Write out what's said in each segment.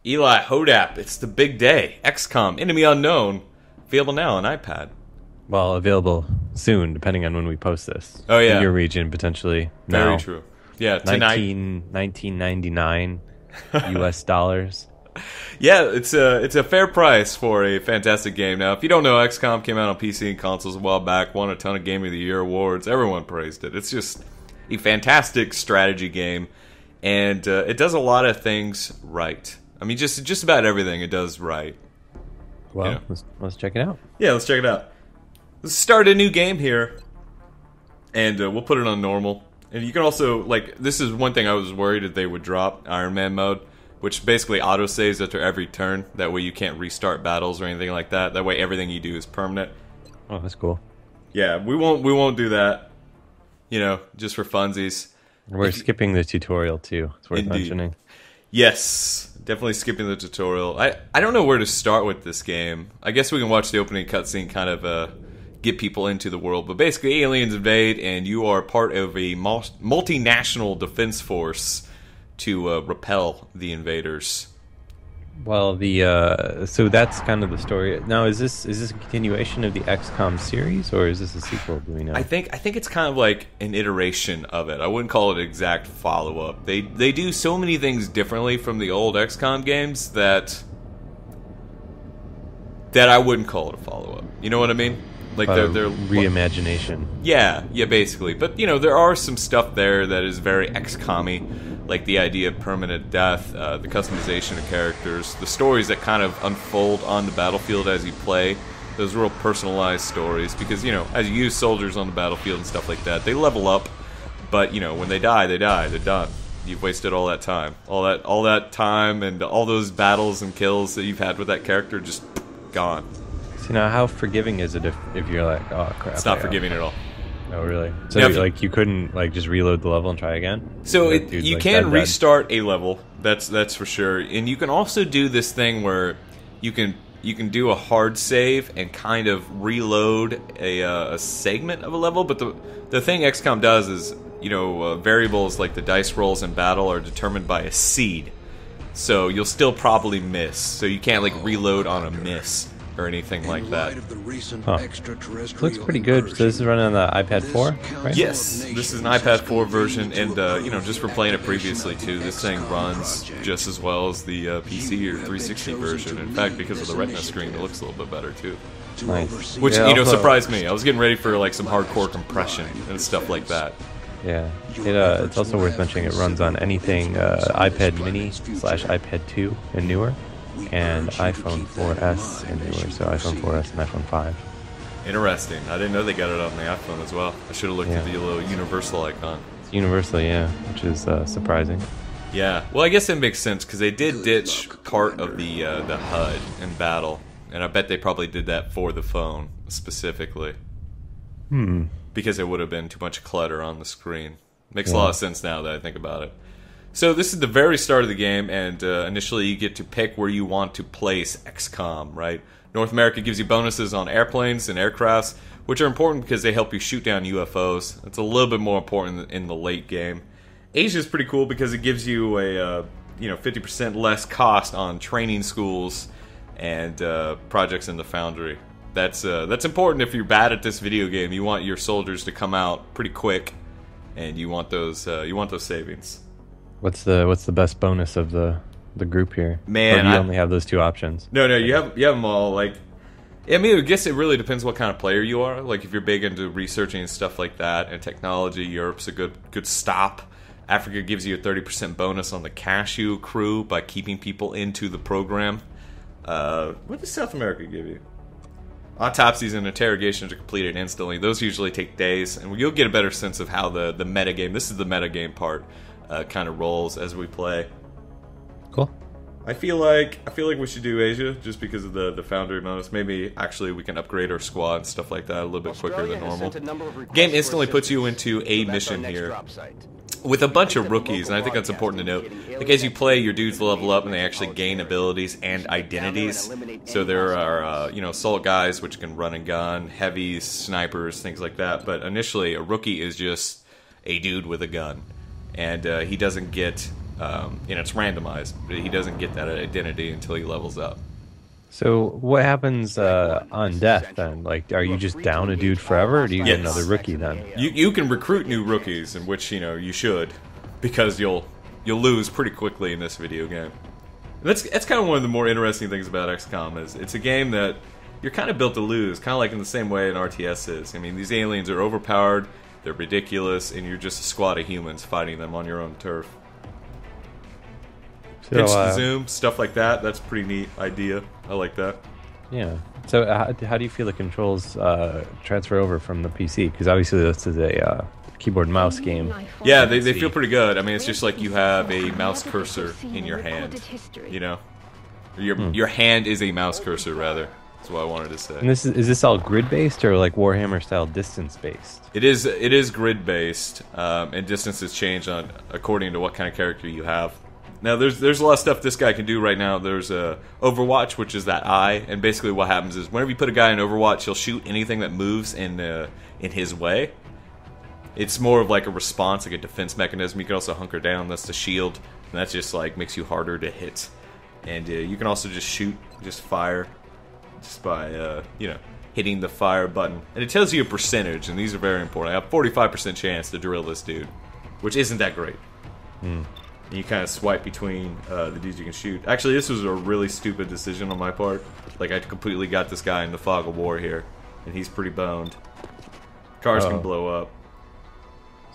Eli Hodap, it's the big day. XCOM, Enemy Unknown, available now on iPad. Well, available soon, depending on when we post this. Oh, yeah. In your region, potentially. Very now. true. Yeah, tonight. 1999 US dollars. Yeah, it's a fair price for a fantastic game. Now, if you don't know, XCOM came out on PC and consoles a while back, won a ton of Game of the Year awards. Everyone praised it. It's just a fantastic strategy game, and it does a lot of things right. I mean, just about everything it does right. Well, Yeah. let's check it out. Yeah, let's check it out. Let's start a new game here, and we'll put it on normal. And you can also, like, this is one thing I was worried that they would drop, Iron Man mode, which basically autosaves after every turn. That way you can't restart battles or anything like that. That way everything you do is permanent. Oh, that's cool. Yeah, we won't do that. You know, just for funsies. We're skipping the tutorial, too. It's worth mentioning. Yes, definitely skipping the tutorial. I don't know where to start with this game. I guess we can watch the opening cutscene, kind of get people into the world. But basically, aliens invade, and you are part of a multinational defense force to repel the invaders. Well, so that's kind of the story. Now, is this a continuation of the XCOM series, or is this a sequel? Do we know? I think it's kind of like an iteration of it. I wouldn't call it an exact follow-up. They do so many things differently from the old XCOM games that I wouldn't call it a follow-up. You know what I mean? Like they're reimagination. Yeah, basically. But you know, there are some stuff there that is very XCOM-y, like the idea of permanent death, the customization of characters, the stories that kind of unfold on the battlefield as you play. Those real personalized stories, because you know, as you use soldiers on the battlefield and stuff like that, they level up. But you know, when they die, they're done. You've wasted all that time, all that time, and all those battles and kills that you've had with that character, just gone. So now, how forgiving is it if you're like, oh crap? It's not forgiving at all. Oh really? So now, like you couldn't like just reload the level and try again? So you can restart a level. That's for sure. And you can also do this thing where you can do a hard save and kind of reload a segment of a level. But the thing XCOM does is, you know, variables like the dice rolls in battle are determined by a seed. So you'll still probably miss. So you can't like reload on a miss or anything like that. Huh. Looks pretty good. So this is running on the iPad 4, right? Yes, this is an iPad 4 version, and you know, just for playing it previously too, this thing runs just as well as the PC or 360 version. In fact, because of the Retina screen, it looks a little bit better too. Nice. Which, you know, surprised me. I was getting ready for like some hardcore compression and stuff like that. Yeah, it's also worth mentioning it runs on anything iPad mini / iPad 2 and newer, and iPhone 4S and newer, so iPhone 4S and iPhone 5. Interesting. I didn't know they got it on the iPhone as well. I should have looked at the little universal icon. It's universal, yeah, which is surprising. Yeah, well, I guess it makes sense because they did ditch part of the HUD in battle, and I bet they probably did that for the phone specifically. Because it would have been too much clutter on the screen. Makes a lot of sense now that I think about it. So this is the very start of the game, and initially you get to pick where you want to place XCOM, right? North America gives you bonuses on airplanes and aircrafts, which are important because they help you shoot down UFOs. It's a little bit more important in the late game. Asia is pretty cool because it gives you a 50% less cost on training schools and projects in the Foundry. That's important if you're bad at this video game. You want your soldiers to come out pretty quick, and you want those savings. What's the best bonus of the group here? Man, or you only have those two options. No, you have them all. Like, I mean, I guess it really depends what kind of player you are. Like, if you're big into researching and stuff like that and technology, Europe's a good stop. Africa gives you a 30% bonus on the cash you accrue by keeping people into the program. What does South America give you? Autopsies and interrogations are completed instantly. Those usually take days, and you'll get a better sense of how the metagame, this is the metagame part, kind of rolls as we play. Cool. I feel like we should do Asia just because of the Foundry bonus. Maybe actually we can upgrade our squad and stuff like that a little bit quicker than normal. Game instantly puts you into a mission here with a bunch of rookies, and I think that's important to note. Like, as you play, your dudes level up and they actually gain abilities and identities. So there are assault guys which can run and gun, heavies, snipers, things like that. But initially, a rookie is just a dude with a gun, and he doesn't get and it's randomized, but he doesn't get that identity until he levels up. So what happens on death then? Like, are you just down a dude forever, or do you get another rookie then? You can recruit new rookies, in which you should, because you'll lose pretty quickly in this video game. And that's kind of one of the more interesting things about XCOM is it's a game that you're kind of built to lose, kind of like in the same way an RTS is. I mean, these aliens are overpowered, they're ridiculous, and you're just a squad of humans fighting them on your own turf. So, Pinch to zoom, stuff like that. That's a pretty neat idea. I like that. Yeah. So how do you feel the controls transfer over from the PC? Because obviously this is a keyboard and mouse game. Yeah, they feel pretty good. I mean, it's just like you have a mouse cursor in your hand. You know, your hand is a mouse cursor, rather. That's what I wanted to say. And is this all grid based or like Warhammer style distance based? It is grid based, and distances change according to what kind of character you have. Now, there's a lot of stuff this guy can do right now. There's Overwatch, which is that eye, and basically what happens is whenever you put a guy in Overwatch, he'll shoot anything that moves in his way. It's more of like a response, like a defense mechanism. You can also hunker down. That's the shield, and that just like makes you harder to hit. And you can also just shoot, just fire, just by hitting the fire button. And it tells you a percentage, and these are very important. I have 45% chance to drill this dude, which isn't that great. And you kind of swipe between the dudes you can shoot. Actually, this was a really stupid decision on my part. Like, I completely got this guy in the fog of war here, and he's pretty boned. Cars can blow up.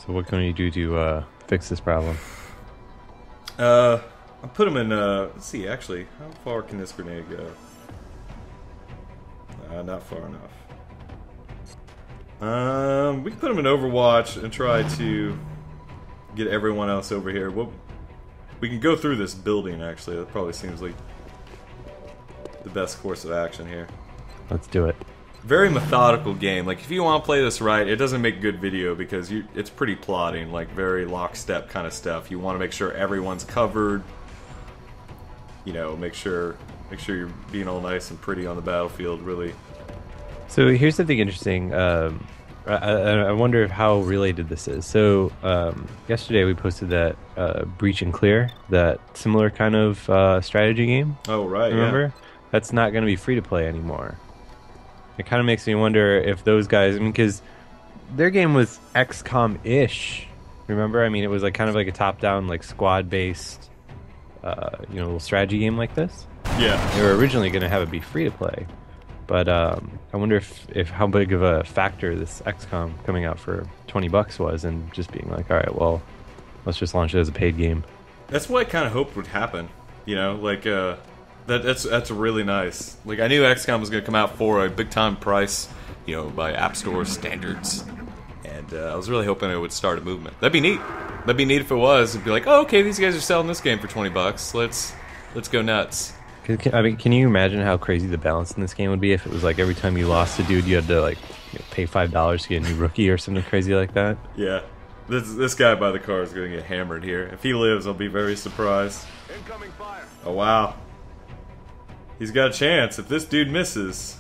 So what can you do to fix this problem? I put him in, let's see, actually, how far can this grenade go? Not far enough. We can put him in Overwatch and try to get everyone else over here. We can go through this building, actually. That probably seems like the best course of action here. Let's do it. Very methodical game. Like, if you want to play this right, it doesn't make good video because it's pretty plotting, like very lockstep kind of stuff. You want to make sure everyone's covered. You know, make sure you're being all nice and pretty on the battlefield, really. So here's something interesting. I wonder how related this is. So yesterday we posted that Breach and Clear, that similar kind of strategy game. Oh, right, remember? yeah. That's not going to be free to play anymore. It kind of makes me wonder if those guys, I mean, because their game was XCOM-ish. Remember? I mean, it was like kind of like a top-down, like squad-based, little strategy game like this. Yeah. They were originally going to have it be free to play. But I wonder if how big of a factor this XCOM coming out for $20 was, and just being like, all right, well, let's just launch it as a paid game. That's what I kind of hoped would happen. You know, like that's really nice. Like, I knew XCOM was going to come out for a big time price, you know, by App Store standards, and I was really hoping it would start a movement. That'd be neat. That'd be neat if it was. It'd be like, oh, okay, these guys are selling this game for $20. Let's go nuts. I mean, can you imagine how crazy the balance in this game would be if it was like every time you lost a dude, you had to like pay $5 to get a new rookie or something crazy like that? Yeah, this guy by the car is going to get hammered here. If he lives, I'll be very surprised. Incoming fire. Oh wow, he's got a chance if this dude misses.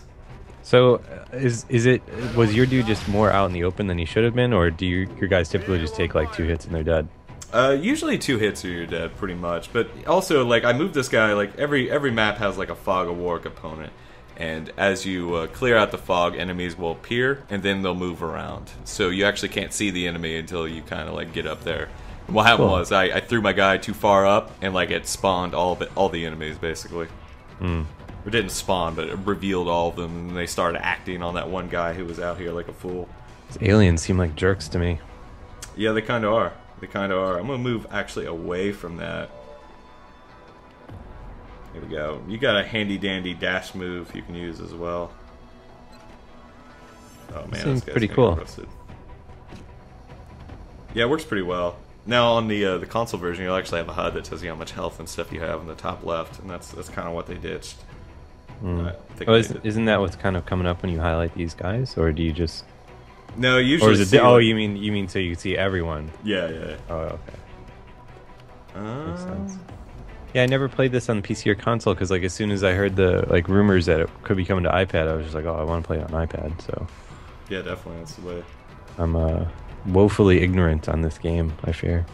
So, was your dude just more out in the open than he should have been, or do your guys typically just take like 2 hits and they're dead? Usually 2 hits or you're dead, pretty much. But also, like, I moved this guy, like, every map has, like, a fog of war component. And as you clear out the fog, enemies will appear, and then they'll move around. So you actually can't see the enemy until you kind of, like, get up there. And what happened was, I threw my guy too far up, and, like, it spawned all the enemies, basically. It didn't spawn, but it revealed all of them, and they started acting on that one guy who was out here like a fool. These aliens seem like jerks to me. Yeah, they kind of are. They kind of are. I'm going to move actually away from that. Here we go. You got a handy-dandy dash move you can use as well. Oh, man. Seems pretty cool. Yeah, it works pretty well. Now, on the console version, you'll actually have a HUD that tells you how much health and stuff you have in the top left, and that's kind of what they ditched. Isn't that what's kind of coming up when you highlight these guys, or do you just... No, usually. Or is it? Oh, you mean so you can see everyone? Yeah. Oh, okay. Makes sense. Yeah, I never played this on PC or console because, like, as soon as I heard the rumors that it could be coming to iPad, I was just like, oh, I want to play it on iPad. So. Yeah, definitely, that's the way. I'm woefully ignorant on this game, I fear.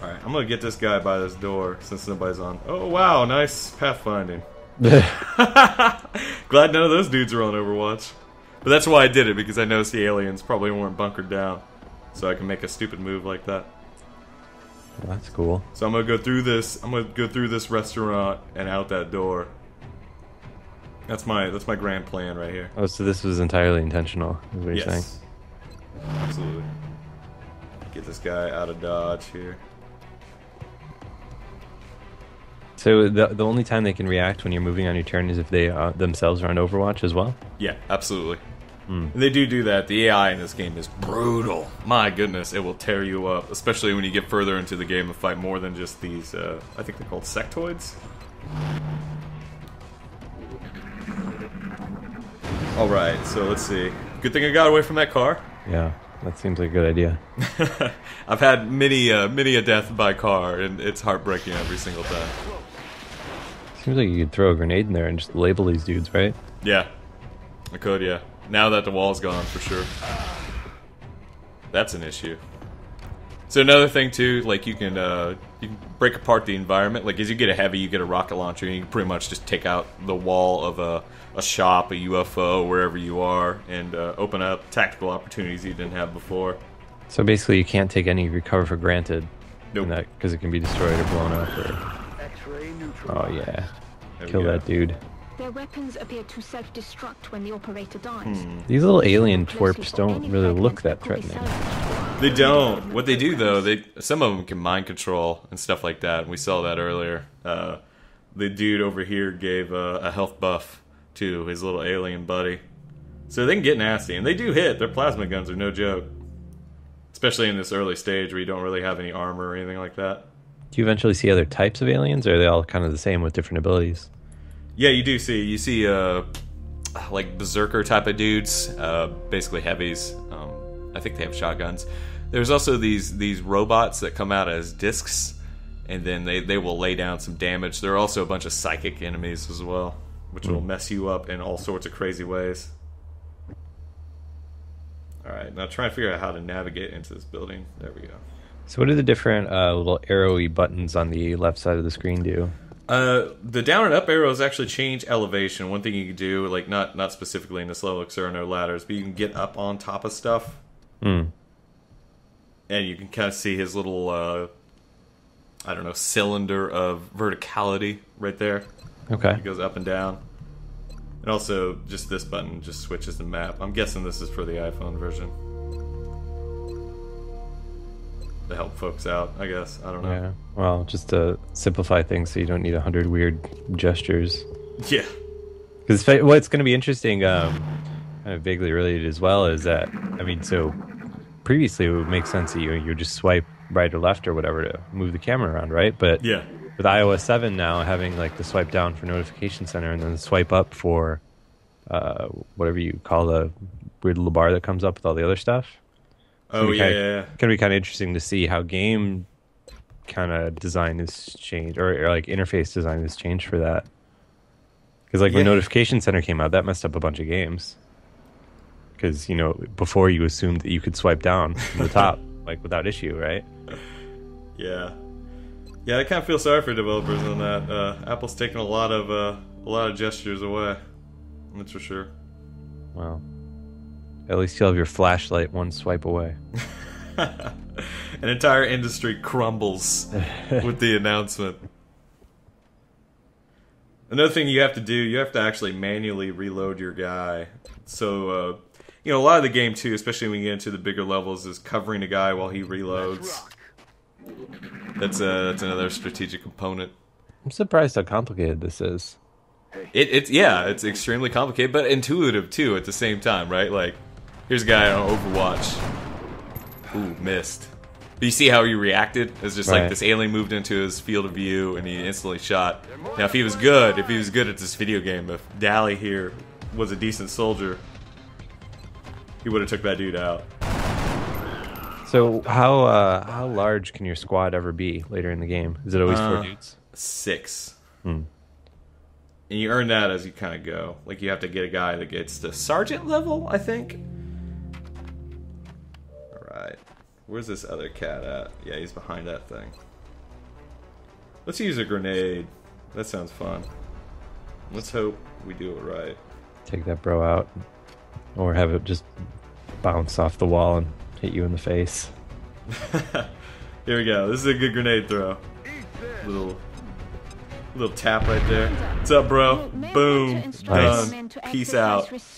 Alright, I'm gonna get this guy by this door since nobody's on. Oh wow, nice pathfinding. Glad none of those dudes are on Overwatch. But that's why I did it, because I noticed the aliens probably weren't bunkered down. So I can make a stupid move like that. Well, that's cool. So I'm gonna go through this. I'm gonna go through this restaurant and out that door. That's my grand plan right here. Oh, so this was entirely intentional, is what you're saying? Absolutely. Get this guy out of dodge here. So the only time they can react when you're moving on your turn is if they themselves are on Overwatch as well? Yeah, absolutely. And they do that. The AI in this game is brutal. My goodness, it will tear you up, especially when you get further into the game and fight more than just these, I think they're called sectoids. Alright, so let's see. Good thing I got away from that car. Yeah, that seems like a good idea. I've had many a death by car, and it's heartbreaking every single time. Seems like you could throw a grenade in there and just label these dudes, right? Yeah, I could, yeah. Now that the wall's gone, for sure. That's an issue. So another thing too, like you can break apart the environment. Like as you get a heavy, you get a rocket launcher, and you can pretty much just take out the wall of a shop, a UFO, wherever you are, and open up tactical opportunities you didn't have before. So basically, you can't take any recover for granted. Nope. Because it can be destroyed or blown up. Or... Oh yeah, kill that dude. Their weapons appear to self-destruct when the operator dies. These little alien twerps don't really look that threatening. They don't. What they do though, some of them can mind control and stuff like that. And we saw that earlier. The dude over here gave a health buff to his little alien buddy, so they can get nasty, and they do hit. Their plasma guns are no joke, especially in this early stage where you don't really have any armor or anything like that. Do you eventually see other types of aliens, or are they all kind of the same with different abilities? Yeah, you do see. You see, like berserker type of dudes, basically heavies. I think they have shotguns. There's also these robots that come out as discs, and then they will lay down some damage. There are also a bunch of psychic enemies as well, which will mess you up in all sorts of crazy ways. Alright, now try and figure out how to navigate into this building. There we go. So what do the different little arrowy buttons on the left side of the screen do? The down and up arrows actually change elevation. One thing you can do, like not specifically in this level because there are no ladders, but you can get up on top of stuff. And you can kind of see his little, I don't know, cylinder of verticality right there. Okay. It goes up and down. And also, just this button just switches the map. I'm guessing this is for the iPhone version. To help folks out, I guess. I don't know. Yeah. Well, just to simplify things so you don't need 100 weird gestures. Yeah. Because what's going to be interesting, kind of vaguely related as well, is that, I mean, so previously it would make sense that you just swipe right or left or whatever to move the camera around, right? But yeah. With iOS 7 now having like the swipe down for notification center and then the swipe up for whatever you call the weird little bar that comes up with all the other stuff. Oh, yeah. It's going to be kind of interesting to see how game kind of design is changed, or like interface design is changed for that. Because like when Notification Center came out, that messed up a bunch of games. Because, you know, before you assumed that you could swipe down from the top, like without issue, right? Yeah. Yeah, I kind of feel sorry for developers on that. Apple's taken a lot of gestures away. That's for sure. Well, at least you'll have your flashlight one swipe away. An entire industry crumbles with the announcement. Another thing you have to do, you have to actually manually reload your guy. So, you know, a lot of the game too, especially when you get into the bigger levels, is covering a guy while he reloads. That's another strategic component. I'm surprised how complicated this is. It's extremely complicated, but intuitive too at the same time, right? Like, here's a guy on Overwatch. Ooh, missed. But you see how he reacted? It's just like this alien moved into his field of view and he instantly shot. Now, if he was good at this video game, if Dally here was a decent soldier, he would have took that dude out. So how large can your squad ever be later in the game? Is it always 4 dudes? 6. And you earn that as you kind of go. Like, you have to get a guy that gets to sergeant level, I think. Alright. Where's this other cat at? Yeah, he's behind that thing. Let's use a grenade. That sounds fun. Let's hope we do it right. Take that bro out. Or have it just bounce off the wall and hit you in the face. Here we go. This is a good grenade throw. Little tap right there. What's up, bro? Boom. Done. Peace out. Mission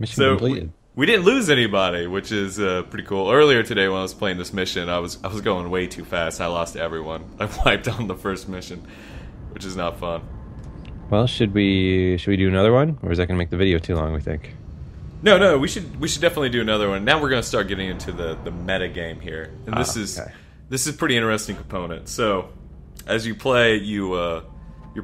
So completed. we didn't lose anybody, which is pretty cool. Earlier today when I was playing this mission, I was going way too fast. I lost everyone. I wiped on the first mission, which is not fun. Well, should we do another one, or is that gonna make the video too long? We think. No, we should definitely do another one. Now we're gonna start getting into the meta game here, and this is a pretty interesting component. So, as you play, you're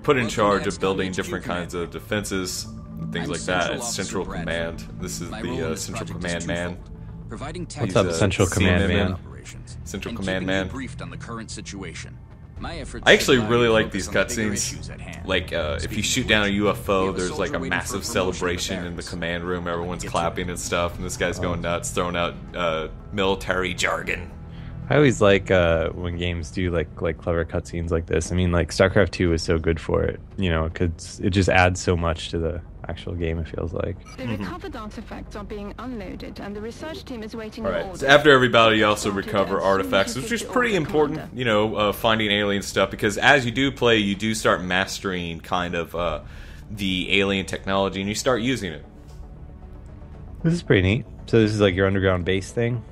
put in charge of building different kinds of defenses and things like that. It's Central Command. This is the Central Command man. What's up, Central Command man? Central Command man. Briefed on the current situation. I actually really like these cutscenes. Like, if you shoot down a UFO, there's like a massive celebration in the command room. Everyone's clapping and stuff, and this guy's going nuts, throwing out military jargon. I always like when games do like clever cutscenes like this. I mean, like StarCraft 2 is so good for it, you know, because it just adds so much to the actual game. It feels like. The recovered artifacts are being unloaded, and the research team is waiting. All right. So after every battle, you also recover artifacts, which is pretty important. You know, finding alien stuff, because as you do play, you do start mastering kind of the alien technology, and you start using it. This is pretty neat. So this is like your underground base thing.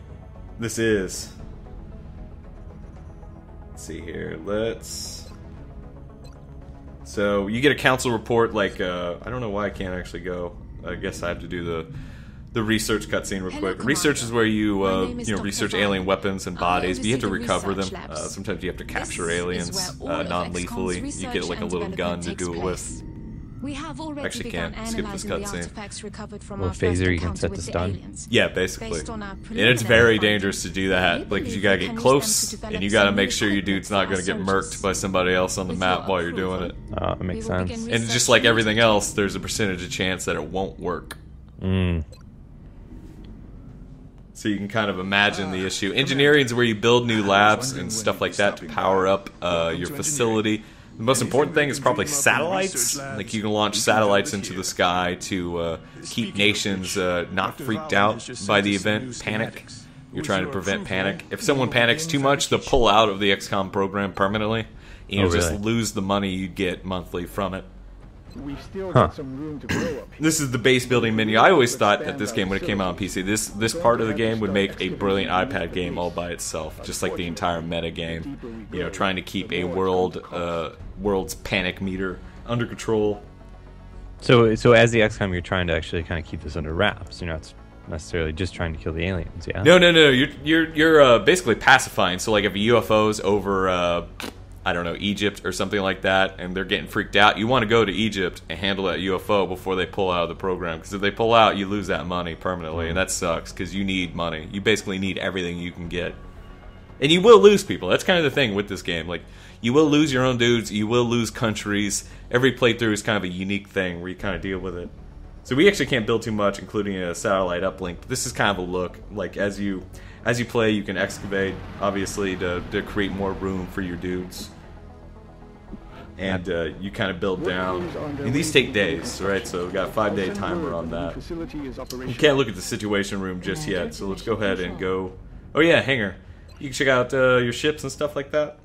This is. Let's see here. So you get a council report. Like I don't know why I can't actually go. I guess I have to do the research cutscene real quick. Research is where you research alien weapons and bodies, but you have to recover them. Sometimes you have to capture aliens non-lethally. You get like a little gun to do it with. We have already Actually can't skip this cutscene. Little phaser you can set to stun. Yeah, basically. And it's very dangerous to do that. Like, you gotta get close, and you gotta make sure your dude's not gonna get murked by somebody else on the map while you're doing it. It makes sense. And just like everything else, there's a percentage of chance that it won't work. So you can kind of imagine the issue. Engineering is where you build new labs and stuff like that to power up your facility. The most important thing is probably satellites. Like, you can launch satellites into the sky to keep nations not freaked out by the event. Panic. You're trying to prevent panic. If someone panics too much, they'll pull out of the XCOM program permanently. And you'll just lose the money you get monthly from it. We've still got some room to grow up. This is the base building menu. I always thought that this game, when it came out on PC, this part of the game would make a brilliant iPad game all by itself, just like the entire meta game. You know, trying to keep a world's panic meter under control. So as the XCOM, you're trying to actually kind of keep this under wraps. You're not necessarily just trying to kill the aliens. Yeah. No. You're basically pacifying. So like if a UFO's over I don't know, Egypt or something like that, and they're getting freaked out, you want to go to Egypt and handle that UFO before they pull out of the program. Because if they pull out, you lose that money permanently, and that sucks, because you need money. You basically need everything you can get. And you will lose people. That's kind of the thing with this game. Like, you will lose your own dudes, you will lose countries. Every playthrough is kind of a unique thing where you kind of deal with it. So we actually can't build too much, including a satellite uplink. But this is kind of a look. Like, as you play, you can excavate, obviously, to create more room for your dudes. And you kind of build down. And these take days, right? So we've got a 5-day timer on that. We can't look at the situation room just yet, so let's go ahead and go. Oh yeah, hangar. You can check out your ships and stuff like that.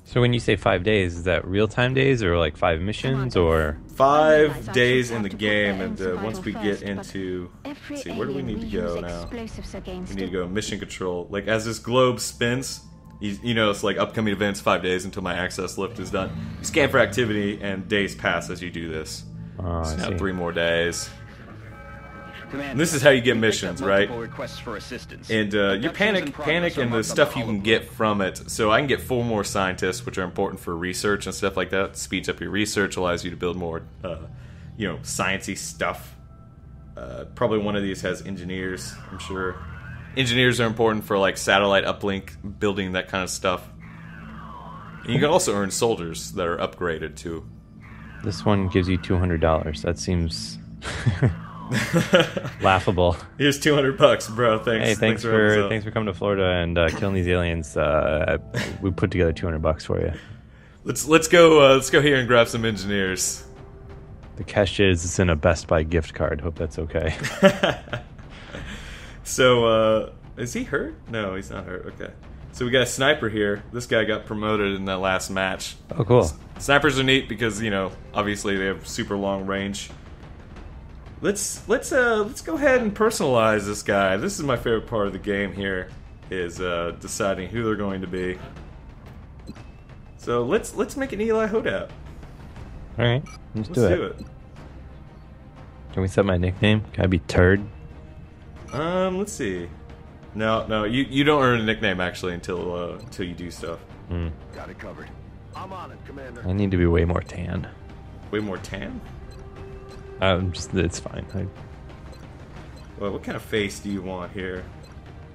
So when you say 5 days, is that real-time days or like 5 missions or? 5 days in the game, and once we get into, let's see, where do we need to go now? We need to go mission control. Like, as this globe spins, you know, it's like upcoming events, 5 days until my access lift is done. You scan for activity, and days pass as you do this. Oh, so now 3 more days. And this is how you get missions, right? And your panic and the stuff you can get from it. So I can get 4 more scientists, which are important for research and stuff like that. Speeds up your research, allows you to build more, sciencey stuff. Probably one of these has engineers, I'm sure. Engineers are important for like satellite uplink, building that kind of stuff. And you can also earn soldiers that are upgraded too. This one gives you $200. That seems laughable. Here's $200, bro. Thanks. Hey, thanks for coming to Florida and killing these aliens. We put together $200 for you. Let's go here and grab some engineers. The cash is in a Best Buy gift card. Hope that's okay. So, is he hurt? No, he's not hurt. Okay. So we got a sniper here. This guy got promoted in that last match. Oh, cool. Snipers are neat because, you know, obviously they have super long range. Let's go ahead and personalize this guy. This is my favorite part of the game here, is deciding who they're going to be. So let's make an Eli Hodap. All right, let's do it. it. Can we set my nickname? Can I be Turd? Let's see. No, you don't earn a nickname actually until you do stuff. Got it covered. I'm on it, Commander. I need to be way more tan. Way more tan? It's fine. Well, what kind of face do you want here?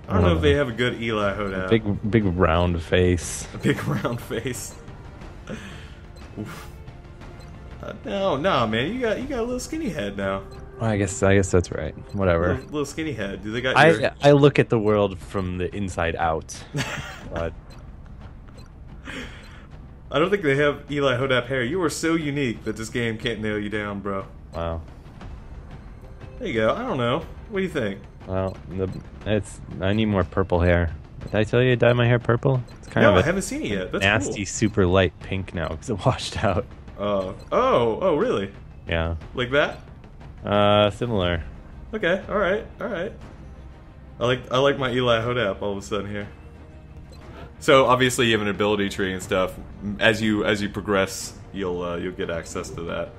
I don't know if they have a good Eli Hodap. Big round face. A big round face. Oof. No, man, you got a little skinny head now. Well, I guess that's right. Whatever. Little skinny head. Do they got? I look at the world from the inside out. But I don't think they have Eli Hodap hair. You are so unique that this game can't nail you down, bro. wow. There you go. I don't know. What do you think? Well, I need more purple hair. Did I tell you I dyed my hair purple? It's kind No, of I haven't seen it yet. That's nasty, cool. super light pink now because it washed out. Oh, really? Yeah. Like that? Similar. Okay. All right. I like my Eli Hodap all of a sudden here. So obviously you have an ability tree and stuff. As you progress, you'll get access to that.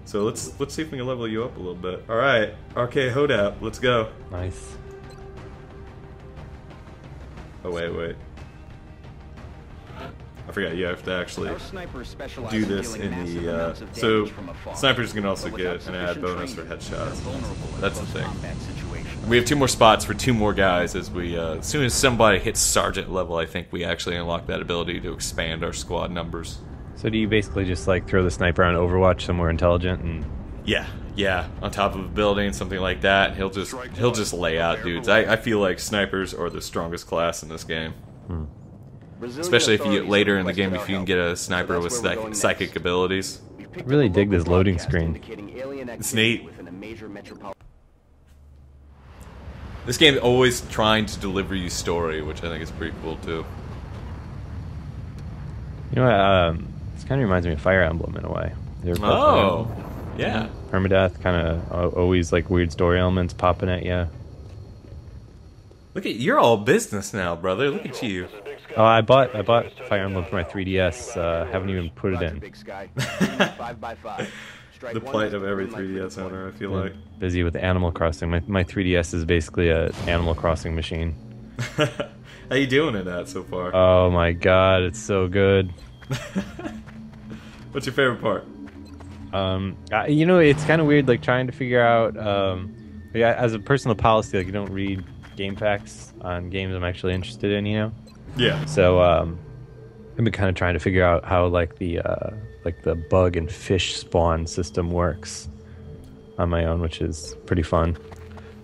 So let's see if we can level you up a little bit. All right, RK Hodap, let's go. Nice. Oh wait. I forgot you have to actually do this in the. So snipers can also get an add bonus for headshots. That's the thing. We have 2 more spots for 2 more guys. As soon as somebody hits sergeant level, I think we actually unlock that ability to expand our squad numbers. So do you basically just like throw the sniper on Overwatch somewhere intelligent and? Yeah, on top of a building, something like that. He'll just lay out dudes. I feel like snipers are the strongest class in this game. Especially if you get later in the game, if you can get a sniper with psychic abilities. I really dig this loading screen. It's neat. This game's always trying to deliver you story, which I think is pretty cool too. You know what? This kind of reminds me of Fire Emblem in a way. Oh, yeah. Permadeath, kind of always like weird story elements popping at you. Look at you're all business now, brother. Look at you. Oh, I bought Fire Emblem for my 3DS. Haven't even put it in. The plight of every 3DS owner, I feel like. Busy with Animal Crossing. My 3DS is basically a Animal Crossing machine. How you doing in that so far? Oh my god, it's so good. What's your favorite part? You know, it's kind of weird, like trying to figure out. As a personal policy, like you don't read game facts on games I'm actually interested in. You know. Yeah. So I've been kind of trying to figure out how like the bug and fish spawn system works on my own, which is pretty fun.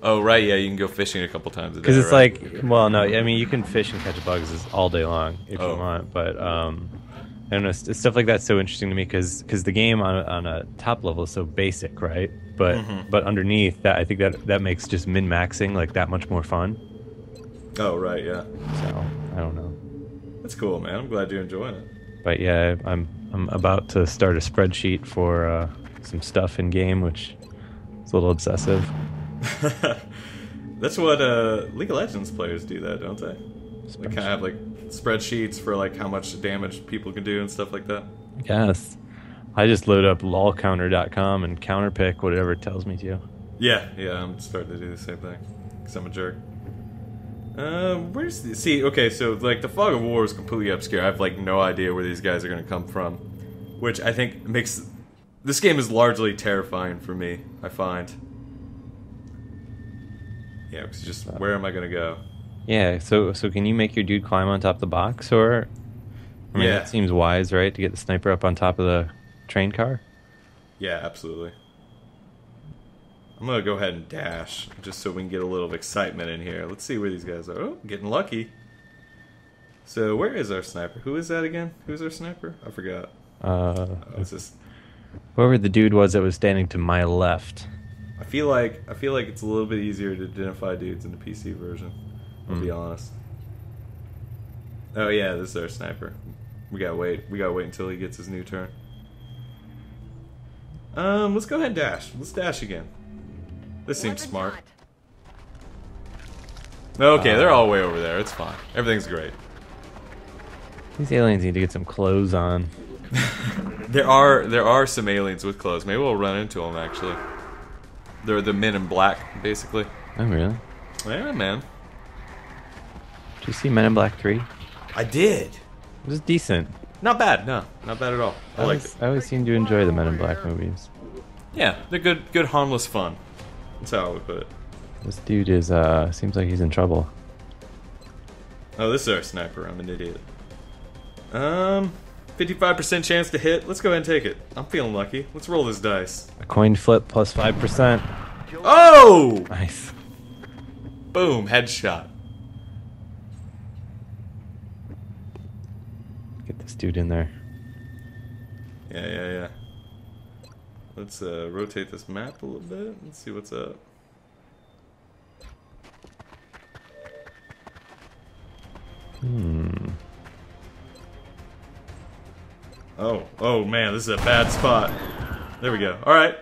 Oh right, yeah, you can go fishing a couple times a day. Because it's right? like, well, no, I mean you can fish and catch bugs all day long if you want, but I don't know, stuff like that's so interesting to me because the game on a top level is so basic, right? But underneath that, I think that makes just min maxing like that much more fun. Oh right, yeah. So I don't know. That's cool, man. I'm glad you're enjoying it. But yeah, I'm about to start a spreadsheet for some stuff in game, which is a little obsessive. That's what League of Legends players do, that don't they? They kind of have like spreadsheets for like how much damage people can do and stuff like that. Yes, I just load up lolcounter.com and counterpick whatever it tells me to. Yeah, I'm starting to do the same thing because I'm a jerk. Okay, so like the Fog of War is completely obscure. I have like no idea where these guys are going to come from, which I think makes this game is largely terrifying for me. I find. Yeah, because just where am I going to go? Yeah, so can you make your dude climb on top of the box, or? I mean, that seems wise, right? To get the sniper up on top of the train car. Yeah, absolutely. I'm gonna go ahead and dash just so we can get a little excitement in here. Let's see where these guys are. Oh, getting lucky. So where is our sniper? Who is that again? Who's our sniper? I forgot. It's just... Whoever the dude was that was standing to my left. I feel like it's a little bit easier to identify dudes in the PC version. I'll be honest. Oh yeah, this is our sniper. We gotta wait. We gotta wait until he gets his new turn. Let's go ahead and dash. Let's dash again. This seems smart. Okay, they're all way over there. It's fine. Everything's great. These aliens need to get some clothes on. There are some aliens with clothes. Maybe we'll run into them actually. They're the men in black, basically. Oh really? Yeah, man. Did you see Men in Black 3? I did. It was decent. Not bad. No, not bad at all. I liked it. I always seem to enjoy the Men in Black movies. Yeah, they're good, harmless fun. That's how I would put it. This dude is seems like he's in trouble. Oh, this is our sniper. I'm an idiot. 55% chance to hit. Let's go ahead and take it. I'm feeling lucky. Let's roll this dice. A coin flip plus 5%. Oh! Nice. Boom, headshot. Get this dude in there. Yeah. Let's rotate this map a little bit. Let's see what's up. Oh man, this is a bad spot. There we go. All right,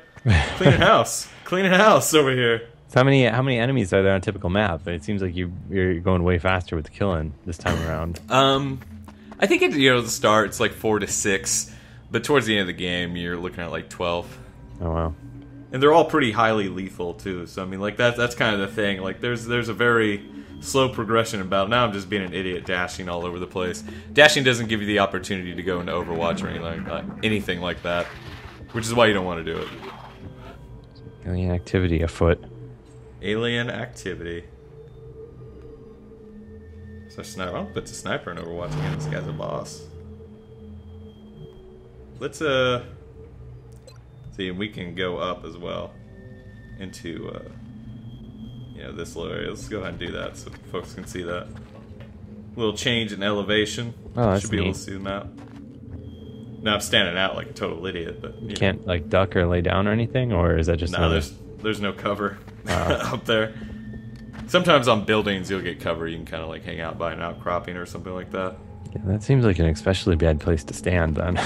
cleaning house, cleaning house over here. So how many enemies are there on a typical map? It seems like you're going way faster with the killing this time around. I think at the start it's like 4 to 6, but towards the end of the game you're looking at like 12. Oh wow. And they're all pretty highly lethal too. So I mean, like that's kind of the thing. Like there's a very slow progression in battle. Now I'm just being an idiot dashing all over the place. Dashing doesn't give you the opportunity to go into Overwatch or anything like that, which is why you don't want to do it. Alien activity afoot. Alien activity. So sniper. I'll put the sniper in Overwatch again. This guy's a boss. Let's see, and we can go up as well into this little area. Let's go ahead and do that so folks can see that. Little change in elevation. Oh, that's should be neat. able to see the map. Now I'm standing out like a total idiot, but You can't like duck or lay down or anything, or is that just no, another? there's no cover up there. Sometimes on buildings you'll get cover. You can kind of like hang out by an outcropping or something like that. Yeah, that seems like an especially bad place to stand then.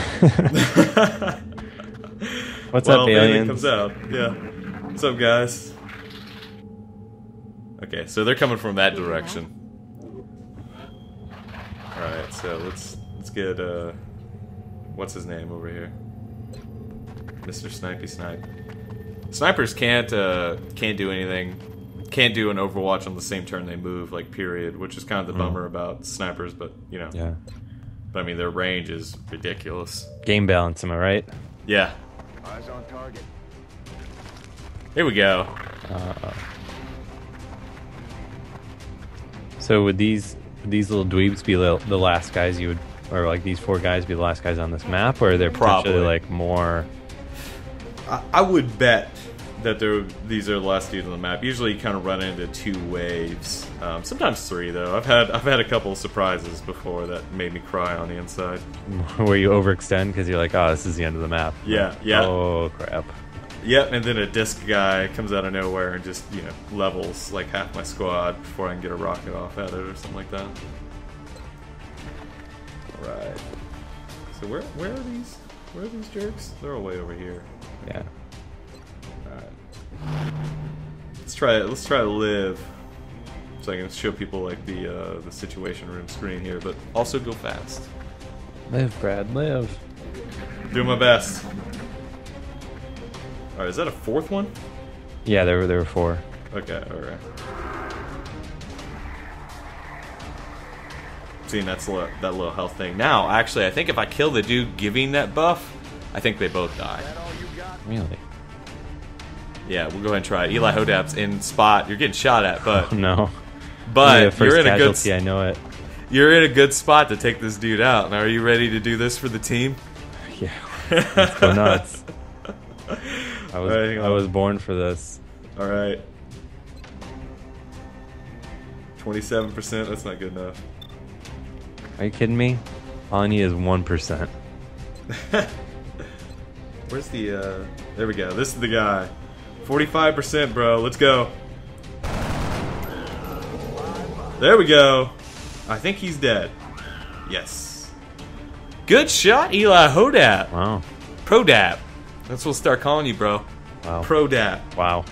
What's up, aliens? Comes out. Yeah. What's up, guys? Okay, so they're coming from that direction. All right, so let's get what's his name over here? Mr. Snipey Snipe. Snipers can't do anything. Can't do an Overwatch on the same turn they move, like period, which is kind of the bummer about snipers, but Yeah. But I mean, their range is ridiculous. Game balance, am I right? Yeah. Eyes on target. Here we go. So would these little dweebs be the last guys you would, or like these 4 guys be the last guys on this map, or are there potentially Probably. like more? I would bet that these are the last dudes on the map. Usually, you kind of run into 2 waves, sometimes 3 though. I've had a couple of surprises before that made me cry on the inside. Where you overextend because you're like, oh, this is the end of the map. Yeah. Oh crap. Yep, and then a disc guy comes out of nowhere and just levels like half my squad before I can get a rocket off at it or something like that. All right. So where are these? Where are these jerks? They're all way over here. Yeah. Alright. Let's try to live. So I can show people like the situation room screen here, but also go fast. Live, Brad, live. Doing my best. Alright, is that a 4th one? Yeah, there were 4. Okay, alright. Seeing that little health thing. Now, actually, I think if I kill the dude giving that buff, I think they both die. Really? Yeah, we'll go ahead and try it. Eli Hodap's in spot. You're getting shot at, but Oh no. but First you're in a good casualty, I know it. you're in a good spot to take this dude out. Now, are you ready to do this for the team? Yeah. Let's go nuts. I Alright, was born for this. All right. 27%. That's not good enough. Are you kidding me? All I need is 1%. Where's the, there we go. This is the guy. 45%, bro. Let's go. There we go. I think he's dead. Yes. Good shot, Eli Hodap. Wow. Pro-dap. That's what we'll start calling you, bro. Wow. Pro-dap. Wow.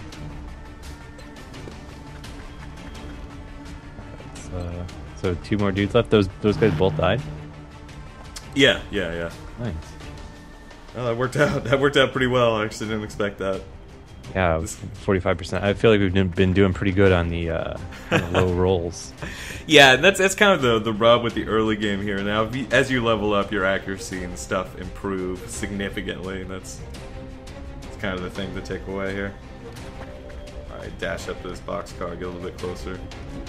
So 2 more dudes left. Those guys both died? Yeah. Nice. Well, that worked out. That worked out pretty well. I actually didn't expect that. Yeah, 45%. I feel like we've been doing pretty good on the kind of low rolls. Yeah, that's kind of the rub with the early game here. Now, as you level up, your accuracy and stuff improve significantly, and that's kind of the thing to take away here. Alright, dash up to this boxcar, get a little bit closer.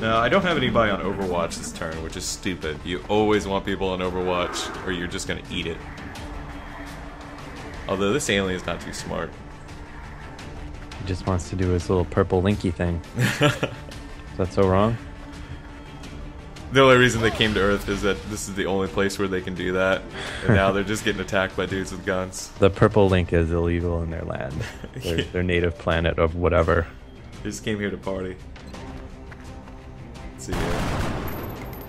Now, I don't have anybody on Overwatch this turn, which is stupid. You always want people on Overwatch, or you're just going to eat it. Although this alien's not too smart. He just wants to do his little purple linky thing. Is that so wrong? The only reason they came to Earth is that this is the only place where they can do that. And now they're just getting attacked by dudes with guns. The purple link is illegal in their land. Their native planet of whatever. They just came here to party. Let's see here.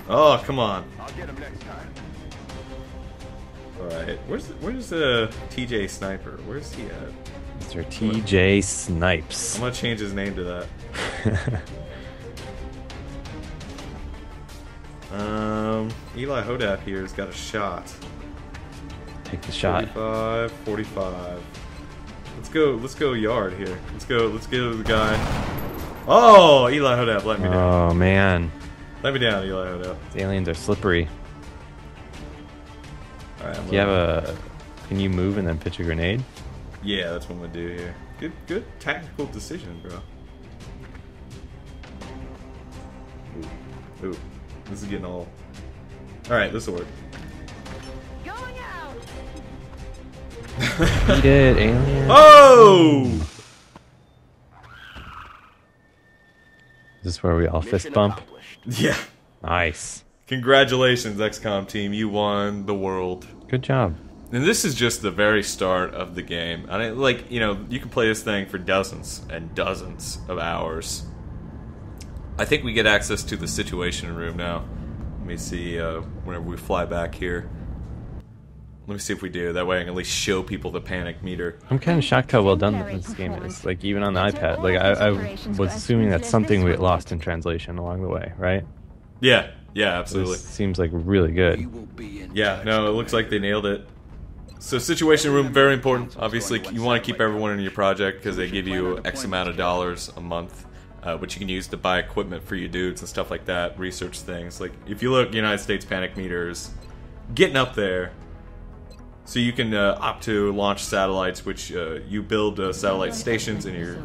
Oh, come on. I'll get him next time. Alright, where's the TJ Sniper? Where's he at? Mr. TJ Snipes. I'm gonna change his name to that. Eli Hodap here has got a shot. Take the shot. 45. Let's go yard here. Let's go the guy. Oh, Eli Hodap, let me down. Oh man. Let me down, Eli Hodap. These aliens are slippery. Alright, Do you have a... Can you move and then pitch a grenade? Yeah, that's what I'm gonna do here. Good tactical decision, bro. Ooh, this is getting all... Alright, this'll work. Going out. Eat it, alien. Oh! Is this where we all fist bump? Yeah. Nice. Congratulations, XCOM team. You won the world. Good job. And this is just the very start of the game. I mean, like, you know, you can play this thing for dozens and dozens of hours. I think we get access to the Situation Room now. Let me see whenever we fly back here. Let me see if we do. That way I can at least show people the panic meter. I'm kind of shocked how well done this game is. Like, even on the iPad. Like, I was assuming that's something we lost in translation along the way, right? Yeah, absolutely. This seems like really good. Yeah, no, it looks like they nailed it. So Situation Room, very important. Obviously, you want to keep everyone in your project because they give you X amount of dollars a month, which you can use to buy equipment for your dudes and stuff like that, research things. Like, if you look, United States panic meters getting up there. So you can opt to launch satellites, which you build satellite stations in your...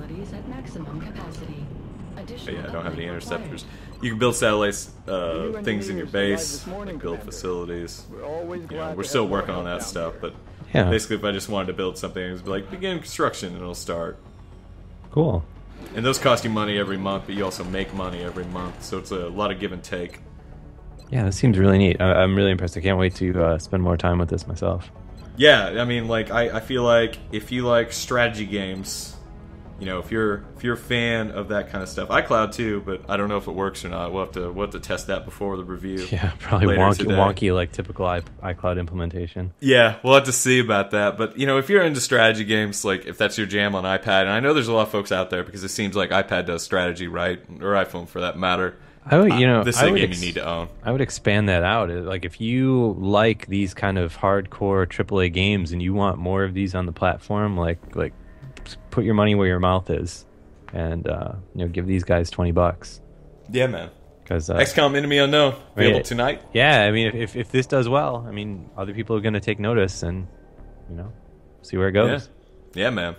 Yeah, I don't have any interceptors. You can build satellites, things in your base, like build facilities. You know, we're still working on that stuff, but Yeah. basically if I just wanted to build something, it would be like, begin construction, and it'll start. Cool. And those cost you money every month, but you also make money every month, so it's a lot of give and take. Yeah, this seems really neat. I'm really impressed. I can't wait to spend more time with this myself. Yeah, I mean, like, I feel like if you like strategy games, you know, if you're a fan of that kind of stuff, iCloud too, but I don't know if it works or not. We'll have to test that before the review. Yeah, probably later wonky like typical iCloud implementation. Yeah, we'll have to see about that. But, you know, if you're into strategy games, like, if that's your jam on iPad, and I know there's a lot of folks out there because it seems like iPad does strategy right, or iPhone for that matter. I would, you know, this is a game you need to own. I would expand that out. Like, if you like these kind of hardcore AAA games and you want more of these on the platform, like put your money where your mouth is, and you know, give these guys $20. Yeah, man. Because XCOM Enemy Unknown available tonight. Yeah, I mean, if this does well, I mean, other people are going to take notice and, you know, see where it goes. Yeah, man.